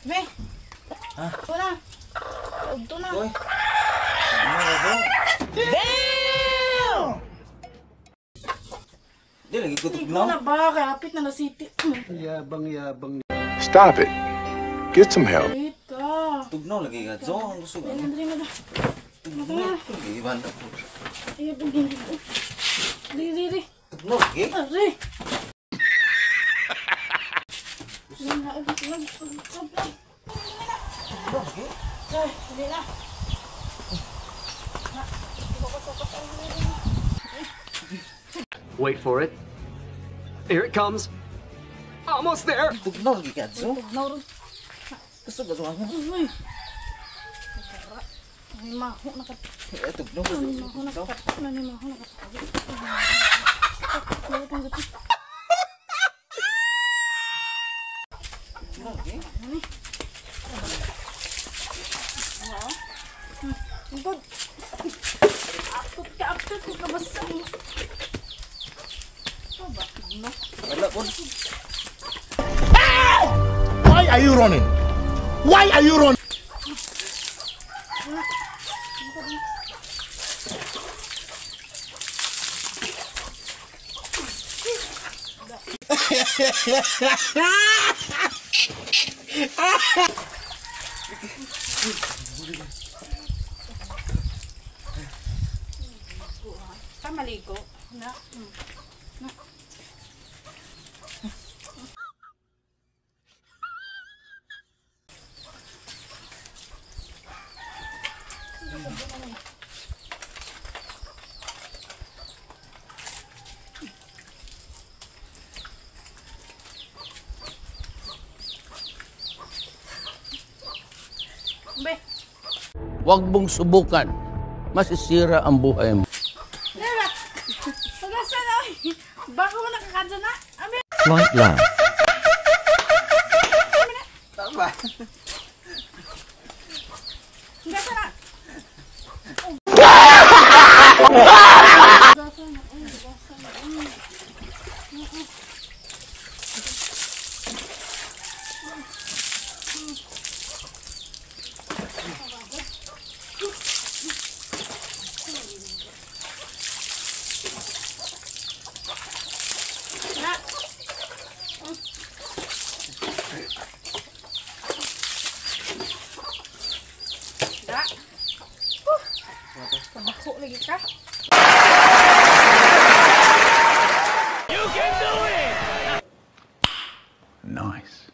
Be. Ha? Ito na. Ito na. Uy. Ano na ba? Damn! Di lagi ko Ikaw tugnaw. na ba? Kapit na na city. Yabang-yabang. Stop it. Get some help. Wait ka. Tugnaw lagi ka. So, ang gusto ko. Dali na. Tugnaw. Iban na po. Ayaw pag hindi ko. Dili. Tugnaw lagi? Ari. Dali na. Wait for it. Here it comes. Almost there. Tugnaw lagi ka. So, Nauro. gusto ko sa mga. Uy. Ay, maho na ka. Tugnaw. Maho na ka. Maho na ka. Tugnaw lagi? Good. Akot ka kabasa mo. Ito ba? No? Wala po. Why are you running? Why are you running? Maligo. Na. Be. Huwag mong subukan. Masisira ang buhay mo. Dela. Pagasa na. Baka mo nakakadya na. Abi. Slight laugh. Tama. Pagasa na. Tabako lagi ka. Nice.